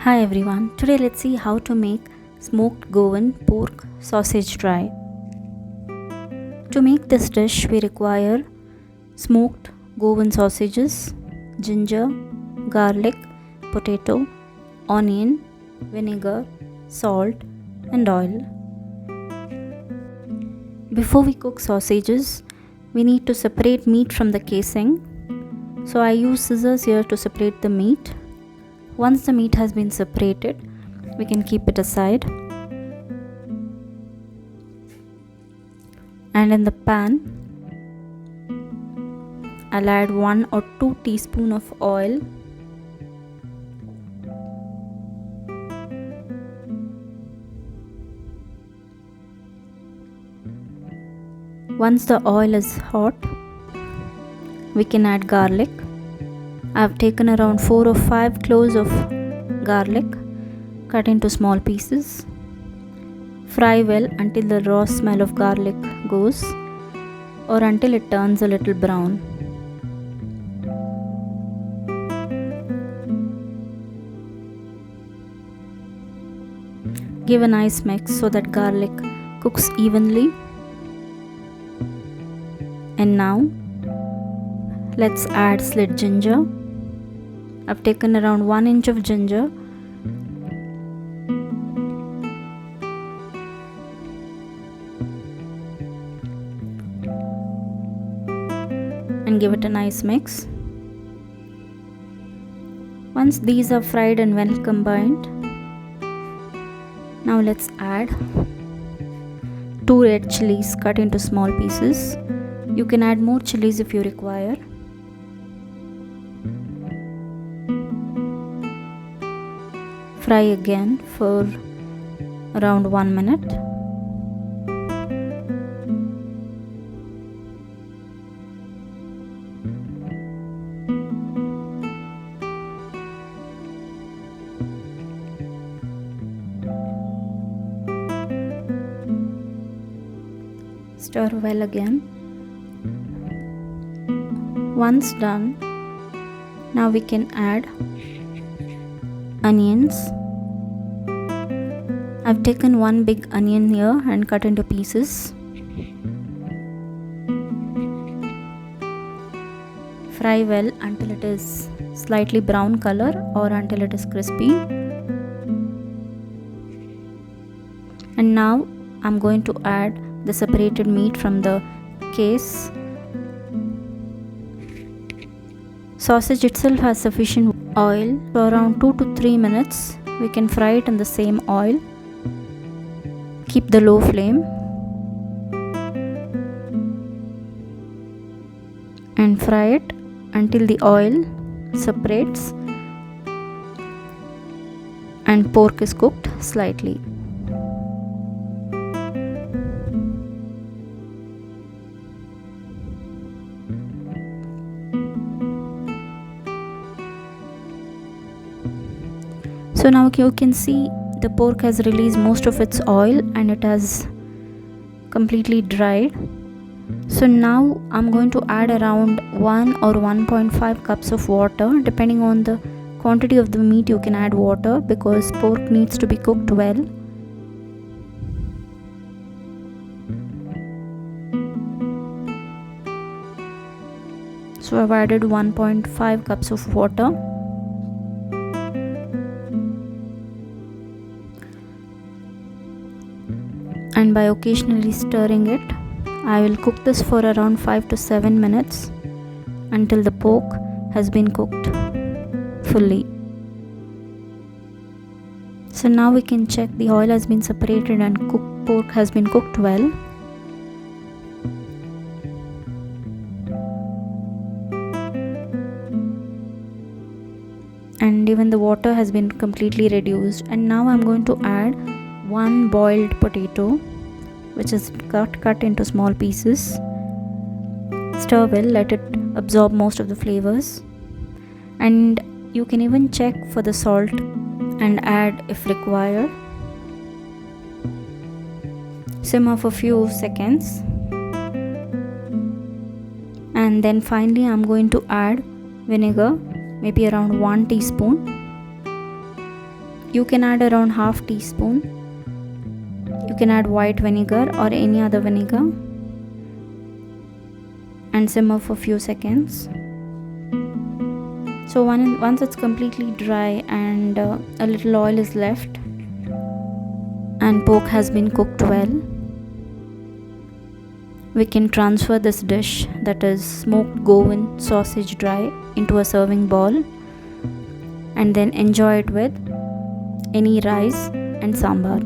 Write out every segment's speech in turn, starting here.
Hi everyone, today let's see how to make smoked Goan pork sausage dry. To make this dish we require smoked Goan sausages, ginger, garlic, potato, onion, vinegar, salt and oil. Before we cook sausages, we need to separate meat from the casing. So I use scissors here to separate the meat. Once the meat has been separated, we can keep it aside. And in the pan, I'll add 1 or 2 teaspoons of oil. Once the oil is hot, we can add garlic. I have taken around 4 or 5 cloves of garlic cut into small pieces. Fry well until the raw smell of garlic goes or until it turns a little brown. Give a nice mix so that garlic cooks evenly. And now let's add slit ginger. I've taken around 1 inch of ginger. And give it a nice mix. Once these are fried and well combined, now let's add 2 red chilies cut into small pieces. You can add more chilies if you require. Fry again for around 1 minute. Stir well again. Once done, now we can add onions. I've taken 1 big onion here and cut into pieces. Fry well until it is slightly brown color or until it is crispy. And now I'm going to add the separated meat from the case. Sausage itself has sufficient oil, so around 2 to 3 minutes we can fry it in the same oil. Keep the low flame and fry it until the oil separates and pork is cooked slightly. So now you can see the pork has released most of its oil and it has completely dried. So now I'm going to add around 1 or 1.5 cups of water. Depending on the quantity of the meat you can add water because pork needs to be cooked well. So I've added 1.5 cups of water. And by occasionally stirring it, I will cook this for around 5 to 7 minutes until the pork has been cooked fully. So now we can check the oil has been separated and pork has been cooked well. And even the water has been completely reduced. And now I'm going to add 1 boiled potato which is cut into small pieces. Stir well, let it absorb most of the flavors. And you can even check for the salt and add if required. Simmer for a few seconds. And then finally I'm going to add vinegar, maybe around 1 teaspoon. You can add around half teaspoon. You can add white vinegar or any other vinegar and simmer for few seconds. So once it's completely dry and a little oil is left and pork has been cooked well, we can transfer this dish, that is smoked Goan sausage dry, into a serving bowl and then enjoy it with any rice and sambar.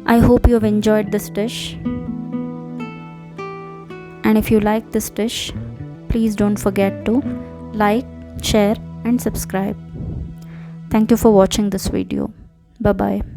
I hope you have enjoyed this dish, and if you like this dish, please don't forget to like, share and subscribe. Thank you for watching this video. Bye bye.